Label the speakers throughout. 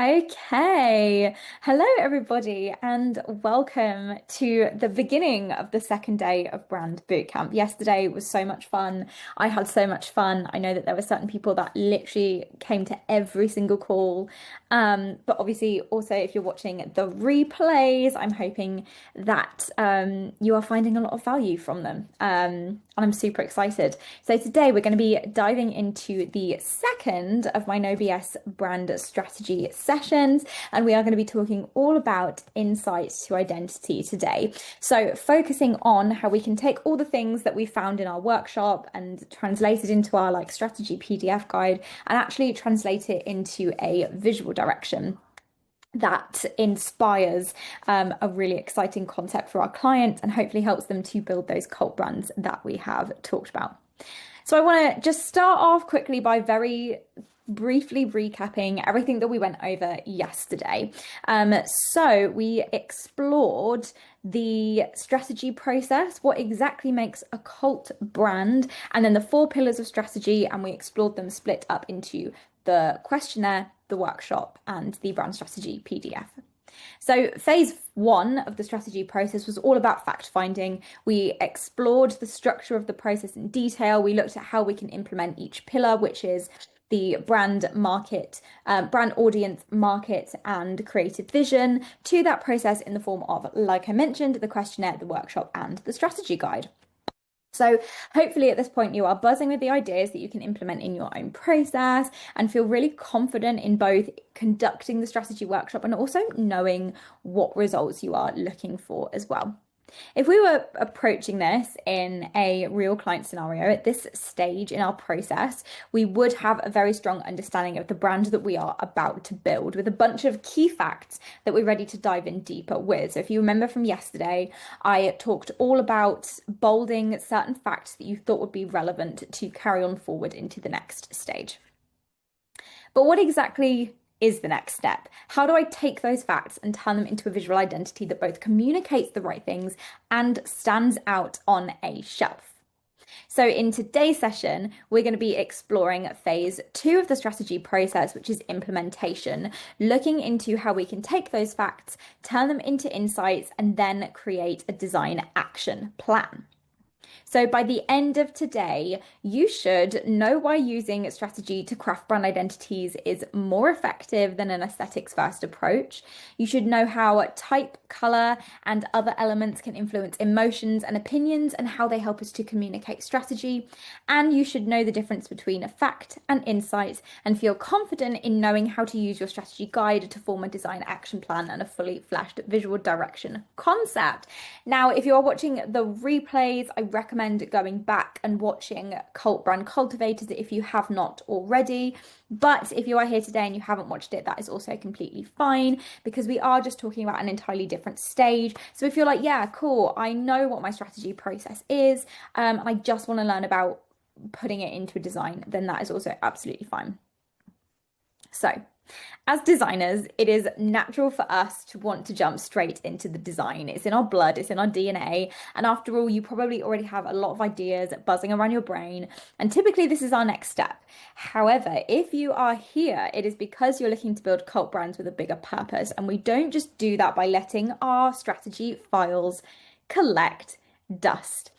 Speaker 1: Okay. Hello, everybody, and welcome to the beginning of the second day of Brand Bootcamp. Yesterday was so much fun. I had so much fun. I know that there were certain people that literally came to every single call. But obviously, also, if you're watching the replays, I'm hoping that you are finding a lot of value from them. And I'm super excited. So today we're going to be diving into the second of my No BS brand strategy sessions, and we are going to be talking all about insights to identity today. So focusing on how we can take all the things that we found in our workshop and translate it into our strategy PDF guide and actually translate it into a visual direction that inspires a really exciting concept for our client and hopefully helps them to build those cult brands that we have talked about. So I want to just start off quickly by very briefly recapping everything that we went over yesterday. So we explored the strategy process, what exactly makes a cult brand, and then the 4 pillars of strategy, and we explored them split up into the questionnaire, the workshop, and the brand strategy PDF. So phase 1 of the strategy process was all about fact finding. We explored the structure of the process in detail. We looked at how we can implement each pillar, which is the brand market, brand audience market, and creative vision to that process in the form of, like I mentioned, the questionnaire, the workshop, and the strategy guide. So hopefully at this point you are buzzing with the ideas that you can implement in your own process and feel really confident in both conducting the strategy workshop and also knowing what results you are looking for as well. If we were approaching this in a real client scenario at this stage in our process, we would have a very strong understanding of the brand that we are about to build with a bunch of key facts that we're ready to dive in deeper with. So if you remember from yesterday, I talked all about bolding certain facts that you thought would be relevant to carry on forward into the next stage. But what exactly is the next step? How do I take those facts and turn them into a visual identity that both communicates the right things and stands out on a shelf? So in today's session, we're going to be exploring phase 2 of the strategy process, which is implementation, looking into how we can take those facts, turn them into insights, and then create a design action plan. So by the end of today, you should know why using strategy to craft brand identities is more effective than an aesthetics first approach. You should know how type, color, and other elements can influence emotions and opinions and how they help us to communicate strategy. And you should know the difference between a fact and insights and feel confident in knowing how to use your strategy guide to form a design action plan and a fully fleshed visual direction concept. Now, if you are watching the replays, I recommend going back and watching Cult Brand Cultivators if you have not already. But if you are here today and you haven't watched it, that is also completely fine because we are just talking about an entirely different stage. So if you're like, yeah, cool, I know what my strategy process is, I just want to learn about putting it into a design, then that is also absolutely fine. So, as designers, it is natural for us to want to jump straight into the design. It's in our blood, it's in our DNA. And after all, you probably already have a lot of ideas buzzing around your brain. And typically, this is our next step. However, if you are here, it is because you're looking to build cult brands with a bigger purpose. And we don't just do that by letting our strategy files collect dust.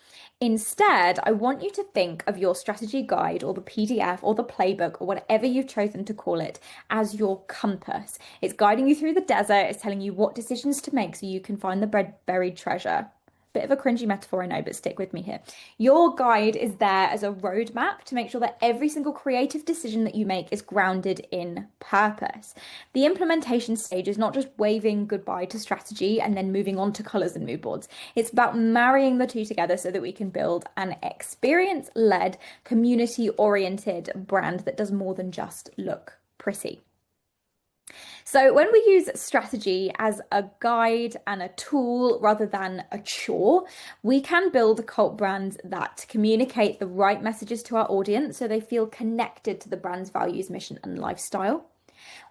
Speaker 1: Instead, I want you to think of your strategy guide or the PDF or the playbook or whatever you've chosen to call it as your compass. It's guiding you through the desert. It's telling you what decisions to make so you can find the buried treasure. Bit of a cringy metaphor, I know, but stick with me here. Your guide is there as a roadmap to make sure that every single creative decision that you make is grounded in purpose. The implementation stage is not just waving goodbye to strategy and then moving on to colors and mood boards. It's about marrying the two together so that we can build an experience-led, community-oriented brand that does more than just look pretty. So when we use strategy as a guide and a tool rather than a chore, we can build cult brands that communicate the right messages to our audience so they feel connected to the brand's values, mission, and lifestyle.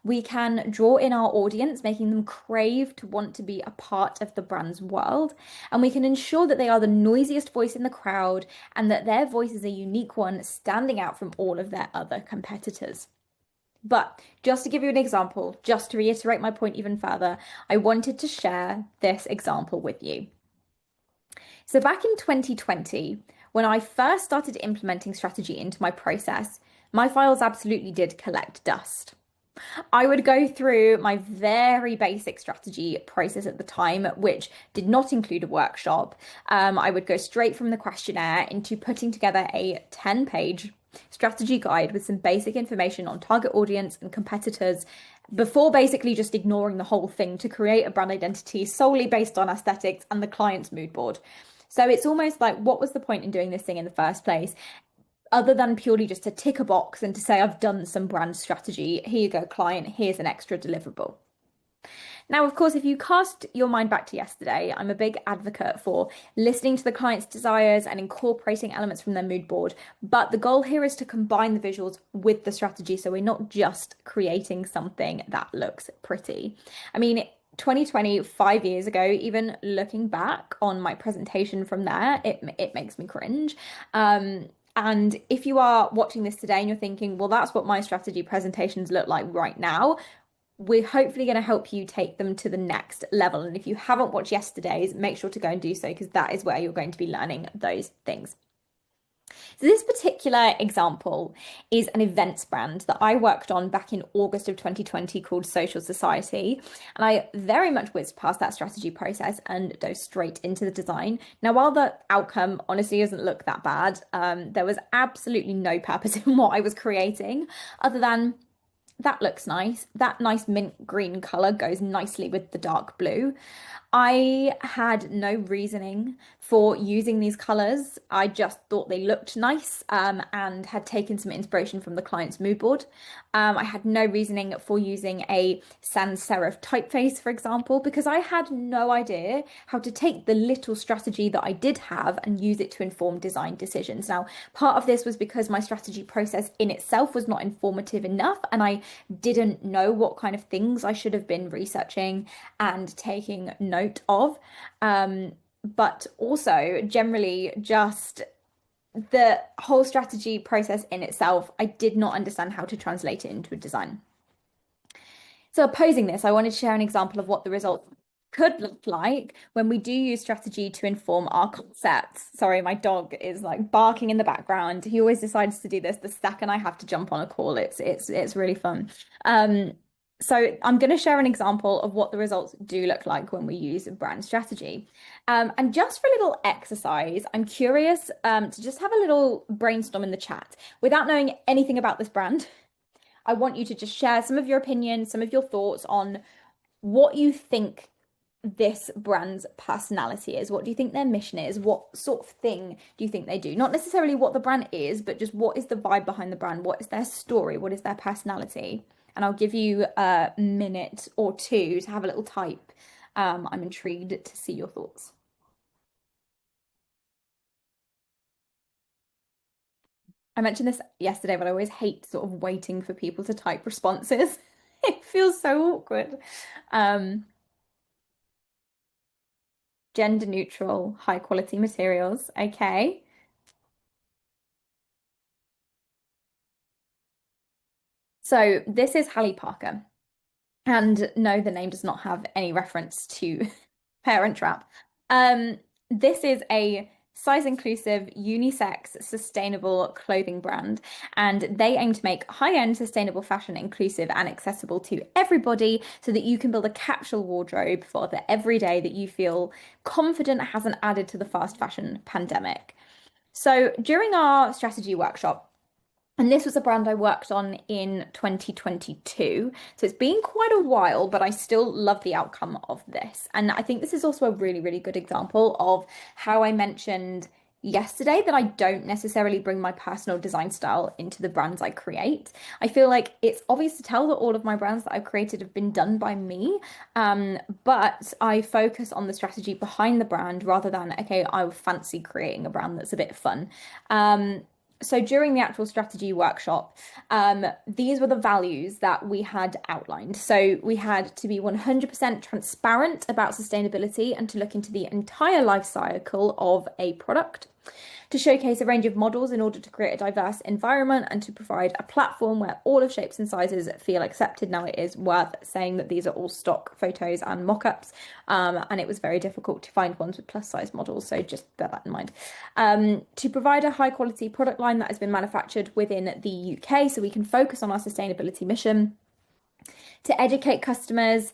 Speaker 1: We can draw in our audience, making them crave to want to be a part of the brand's world. And we can ensure that they are the noisiest voice in the crowd and that their voice is a unique one, standing out from all of their other competitors. But just to give you an example, just to reiterate my point even further, I wanted to share this example with you. So back in 2020, when I first started implementing strategy into my process, my files absolutely did collect dust. I would go through my very basic strategy process at the time, which did not include a workshop. I would go straight from the questionnaire into putting together a 10-page strategy guide with some basic information on target audience and competitors before basically just ignoring the whole thing to create a brand identity solely based on aesthetics and the client's mood board. So it's almost like, what was the point in doing this thing in the first place? Other than purely just to tick a box and to say, I've done some brand strategy. Here you go, client, here's an extra deliverable. Now, of course, if you cast your mind back to yesterday, I'm a big advocate for listening to the client's desires and incorporating elements from their mood board. But the goal here is to combine the visuals with the strategy. So we're not just creating something that looks pretty. I mean, 2020, 5 years ago, even looking back on my presentation from there, it makes me cringe. And if you are watching this today and you're thinking, well, that's what my strategy presentations look like right now, we're hopefully going to help you take them to the next level. And if you haven't watched yesterday's, make sure to go and do so, because that is where you're going to be learning those things. So this particular example is an events brand that I worked on back in August of 2020 called Social Society. And I very much whizzed past that strategy process and dove straight into the design. Now, while the outcome honestly doesn't look that bad, there was absolutely no purpose in what I was creating other than that looks nice. That nice mint green color goes nicely with the dark blue. I had no reasoning for using these colors. I just thought they looked nice and had taken some inspiration from the client's mood board. I had no reasoning for using a sans serif typeface, for example, because I had no idea how to take the little strategy that I did have and use it to inform design decisions. Now, part of this was because my strategy process in itself was not informative enough, and I didn't know what kind of things I should have been researching and taking note of. But also generally just the whole strategy process in itself, I did not understand how to translate it into a design. So opposing this, I wanted to share an example of what the results could look like when we do use strategy to inform our concepts. Sorry, my dog is like barking in the background. He always decides to do this the second I have to jump on a call. It's really fun. So I'm going to share an example of what the results do look like when we use brand strategy. And just for a little exercise, I'm curious to just have a little brainstorm in the chat. Without knowing anything about this brand, I want you to just share some of your opinions, some of your thoughts on what you think this brand's personality is. What do you think their mission is? What sort of thing do you think they do? Not necessarily what the brand is, but just what is the vibe behind the brand? What is their story? What is their personality? And I'll give you a minute or two to have a little type. I'm intrigued to see your thoughts. I mentioned this yesterday, but I always hate sort of waiting for people to type responses. It feels so awkward. Gender neutral, high quality materials. Okay. So this is Hallie Parker. And no, the name does not have any reference to Parent Trap. This is a size inclusive, unisex, sustainable clothing brand, and they aim to make high-end sustainable fashion inclusive and accessible to everybody so that you can build a capsule wardrobe for the everyday that you feel confident hasn't added to the fast fashion pandemic. So during our strategy workshop, and this was a brand I worked on in 2022. So it's been quite a while, but I still love the outcome of this. And I think this is also a really, really good example of how I mentioned yesterday that I don't necessarily bring my personal design style into the brands I create. I feel like it's obvious to tell that all of my brands that I've created have been done by me, but I focus on the strategy behind the brand rather than, okay, I fancy creating a brand that's a bit fun. So during the actual strategy workshop, these were the values that we had outlined. So we had to be 100% transparent about sustainability and to look into the entire life cycle of a product. To showcase a range of models in order to create a diverse environment and to provide a platform where all of shapes and sizes feel accepted. Now, it is worth saying that these are all stock photos and mock-ups, and it was very difficult to find ones with plus size models, so just bear that in mind. To provide a high quality product line that has been manufactured within the UK so we can focus on our sustainability mission. To educate customers,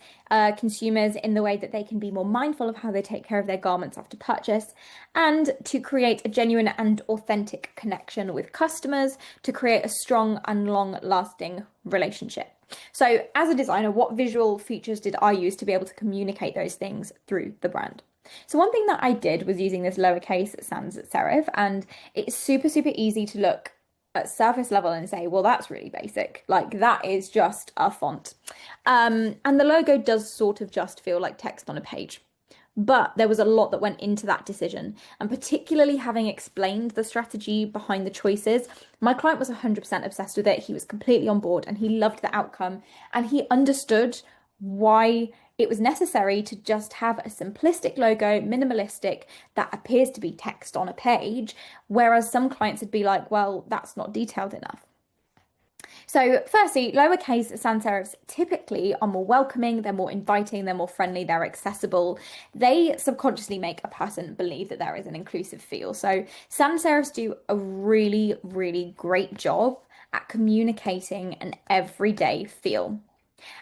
Speaker 1: consumers in the way that they can be more mindful of how they take care of their garments after purchase, and to create a genuine and authentic connection with customers to create a strong and long-lasting relationship. So as a designer, what visual features did I use to be able to communicate those things through the brand? So one thing that I did was using this lowercase sans serif, and it's super, super easy to look at surface level and say, well, that's really basic. Like, that is just a font. And the logo does sort of just feel like text on a page. But there was a lot that went into that decision. And particularly having explained the strategy behind the choices, my client was 100% obsessed with it. He was completely on board and he loved the outcome. And he understood why it was necessary to just have a simplistic logo, minimalistic, that appears to be text on a page, whereas some clients would be like, well, that's not detailed enough. So firstly, lowercase sans serifs typically are more welcoming, they're more inviting, they're more friendly, they're accessible. They subconsciously make a person believe that there is an inclusive feel. So sans serifs do a really, really great job at communicating an everyday feel.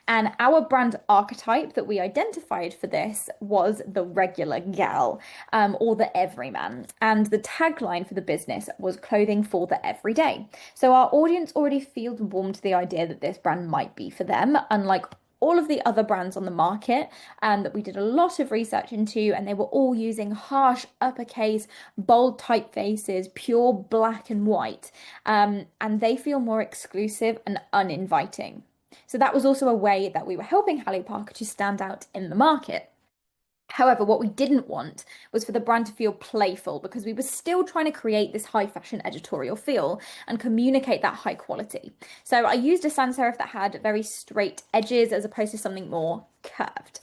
Speaker 1: And our brand archetype that we identified for this was the regular gal, or the everyman. And the tagline for the business was clothing for the everyday. So our audience already feels warm to the idea that this brand might be for them, unlike all of the other brands on the market that we did a lot of research into, and they were all using harsh uppercase, bold typefaces, pure black and white, and they feel more exclusive and uninviting. So that was also a way that we were helping Hallie Parker to stand out in the market. However, what we didn't want was for the brand to feel playful, because we were still trying to create this high fashion editorial feel and communicate that high quality. So I used a sans serif that had very straight edges as opposed to something more curved.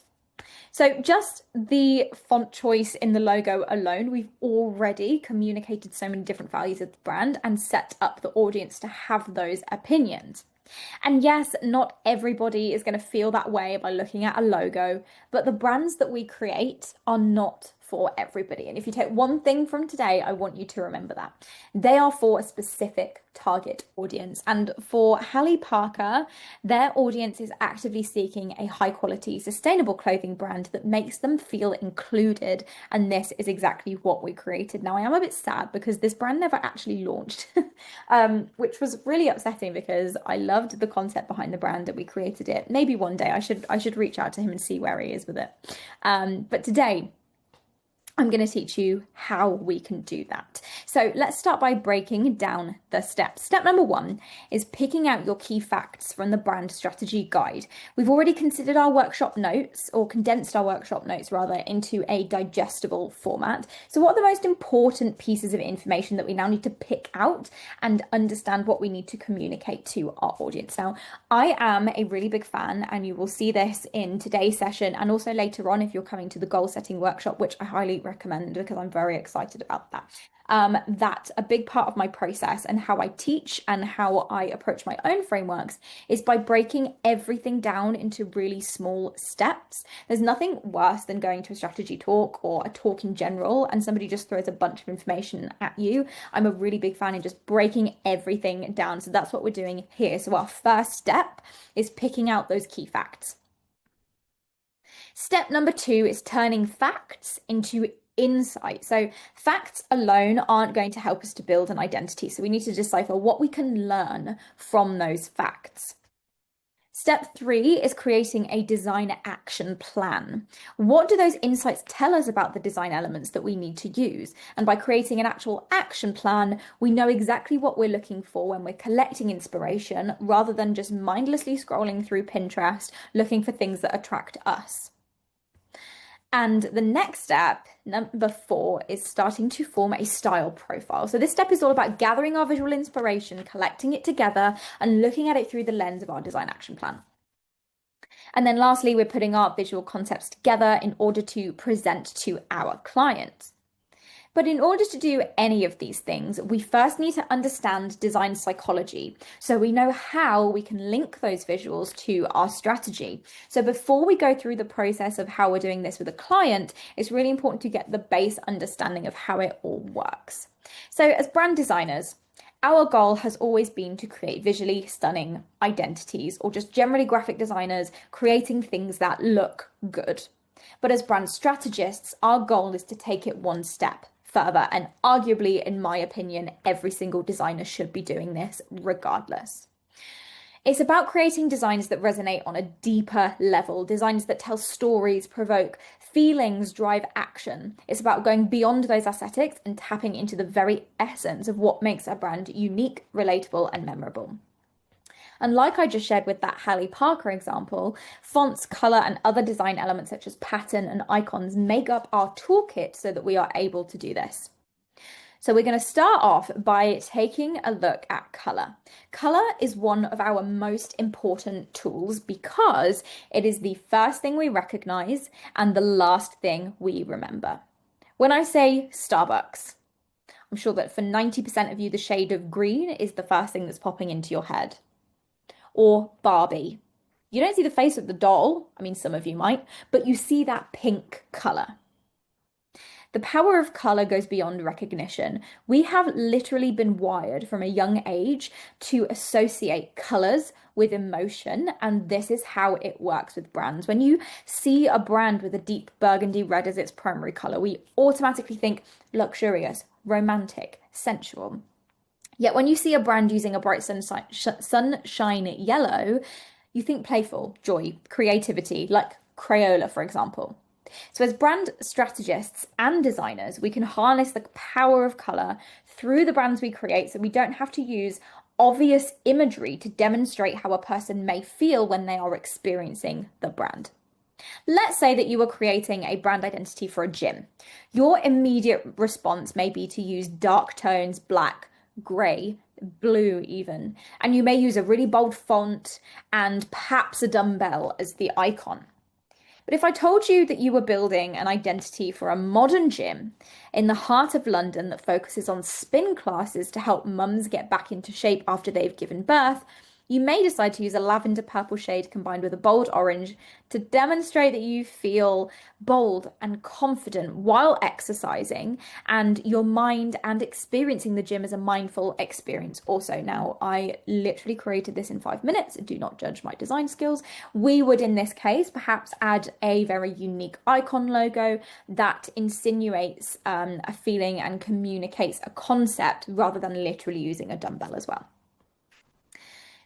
Speaker 1: So just the font choice in the logo alone, we've already communicated so many different values of the brand and set up the audience to have those opinions. And yes, not everybody is going to feel that way by looking at a logo, but the brands that we create are not for everybody. And if you take one thing from today, I want you to remember that. They are for a specific target audience. And for Hallie Parker, their audience is actively seeking a high quality, sustainable clothing brand that makes them feel included. And this is exactly what we created. Now, I am a bit sad because this brand never actually launched, which was really upsetting because I loved the concept behind the brand that we created it. Maybe one day I should reach out to him and see where he is with it. But today, I'm going to teach you how we can do that. So let's start by breaking down the steps. Step number 1 is picking out your key facts from the brand strategy guide. We've already considered our workshop notes, or condensed our workshop notes rather, into a digestible format. So what are the most important pieces of information that we now need to pick out and understand what we need to communicate to our audience? Now, I am a really big fan, and you will see this in today's session and also later on if you're coming to the goal setting workshop, which I highly recommend because I'm very excited about that. That a big part of my process and how I teach and how I approach my own frameworks is by breaking everything down into really small steps. There's nothing worse than going to a strategy talk or a talk in general and somebody just throws a bunch of information at you. I'm a really big fan in just breaking everything down. So that's what we're doing here. So our first step is picking out those key facts. Step number 2 is turning facts into insight. So facts alone aren't going to help us to build an identity. So we need to decipher what we can learn from those facts. Step 3 is creating a design action plan. What do those insights tell us about the design elements that we need to use? And by creating an actual action plan, we know exactly what we're looking for when we're collecting inspiration, rather than just mindlessly scrolling through Pinterest looking for things that attract us. And the next step, number 4, is starting to form a style profile. So this step is all about gathering our visual inspiration, collecting it together, and looking at it through the lens of our design action plan. And then lastly, we're putting our visual concepts together in order to present to our clients. But in order to do any of these things, we first need to understand design psychology, so we know how we can link those visuals to our strategy. So before we go through the process of how we're doing this with a client, it's really important to get the base understanding of how it all works. So as brand designers, our goal has always been to create visually stunning identities, or just generally graphic designers creating things that look good. But as brand strategists, our goal is to take it one step further, and arguably, in my opinion, every single designer should be doing this regardless. It's about creating designs that resonate on a deeper level, designs that tell stories, provoke feelings, drive action. It's about going beyond those aesthetics and tapping into the very essence of what makes a brand unique, relatable, and memorable. And like I just shared with that Hallie Parker example, fonts, color, and other design elements such as pattern and icons make up our toolkit so that we are able to do this. So we're going to start off by taking a look at color. Color is one of our most important tools because it is the first thing we recognize and the last thing we remember. When I say Starbucks, I'm sure that for 90% of you, the shade of green is the first thing that's popping into your head. Or Barbie. You don't see the face of the doll, I mean, some of you might, but you see that pink color. The power of color goes beyond recognition. We have literally been wired from a young age to associate colors with emotion, and this is how it works with brands. When you see a brand with a deep burgundy red as its primary color, we automatically think luxurious, romantic, sensual. Yet when you see a brand using a bright sunshine yellow, you think playful, joy, creativity, like Crayola, for example. So as brand strategists and designers, we can harness the power of color through the brands we create, so we don't have to use obvious imagery to demonstrate how a person may feel when they are experiencing the brand. Let's say that you are creating a brand identity for a gym. Your immediate response may be to use dark tones, black, grey, blue even, and you may use a really bold font and perhaps a dumbbell as the icon. But if I told you that you were building an identity for a modern gym in the heart of London that focuses on spin classes to help mums get back into shape after they've given birth, you may decide to use a lavender purple shade combined with a bold orange to demonstrate that you feel bold and confident while exercising, and your mind and experiencing the gym as a mindful experience also. Now, I literally created this in 5 minutes. Do not judge my design skills. We would, in this case, perhaps add a very unique icon logo that insinuates a feeling and communicates a concept rather than literally using a dumbbell as well.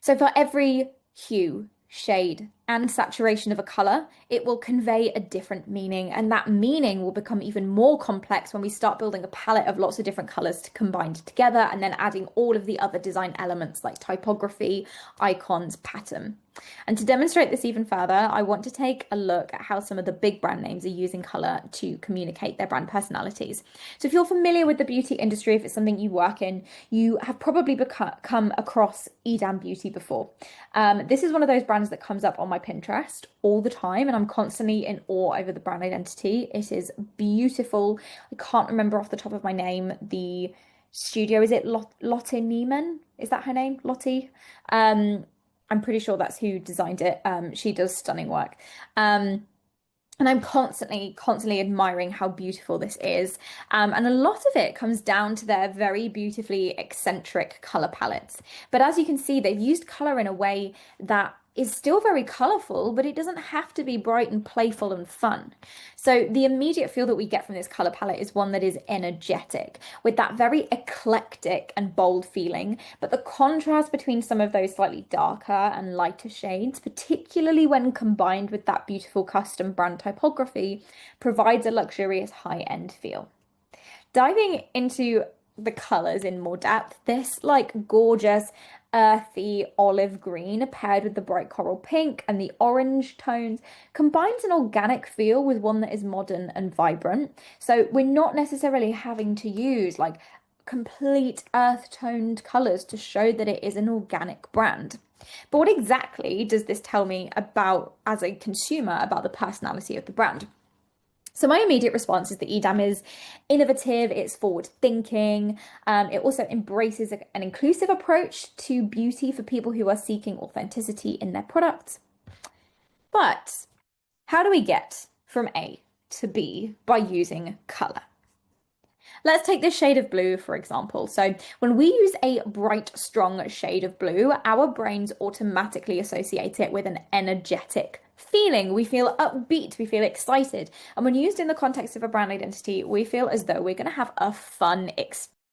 Speaker 1: So for every hue, shade, and saturation of a color, it will convey a different meaning, and that meaning will become even more complex when we start building a palette of lots of different colors combined together and then adding all of the other design elements like typography, icons, pattern. And to demonstrate this even further, I want to take a look at how some of the big brand names are using color to communicate their brand personalities. So if you're familiar with the beauty industry, if it's something you work in, you have probably come across Edam Beauty before. This is one of those brands that comes up on my Pinterest all the time, and I'm constantly in awe over the brand identity. It is beautiful. I can't remember off the top of my name the studio. Is it Lotte Neiman? Is that her name? Lottie? I'm pretty sure that's who designed it. She does stunning work. And I'm constantly admiring how beautiful this is. And a lot of it comes down to their very beautifully eccentric color palettes. But as you can see, they've used color in a way that is still very colorful, but it doesn't have to be bright and playful and fun. So the immediate feel that we get from this color palette is one that is energetic, with that very eclectic and bold feeling, but the contrast between some of those slightly darker and lighter shades, particularly when combined with that beautiful custom brand typography, provides a luxurious high-end feel. Diving into the colors in more depth, this like gorgeous earthy olive green paired with the bright coral pink and the orange tones combines an organic feel with one that is modern and vibrant. So we're not necessarily having to use like complete earth toned colors to show that it is an organic brand. But what exactly does this tell me about, as a consumer, about the personality of the brand? So my immediate response is that EDAM is innovative, it's forward thinking. It also embraces an inclusive approach to beauty for people who are seeking authenticity in their products. But how do we get from A to B by using color? Let's take this shade of blue, for example. So when we use a bright, strong shade of blue, our brains automatically associate it with an energetic feeling. We feel upbeat, we feel excited. And when used in the context of a brand identity, we feel as though we're going to have a fun experience.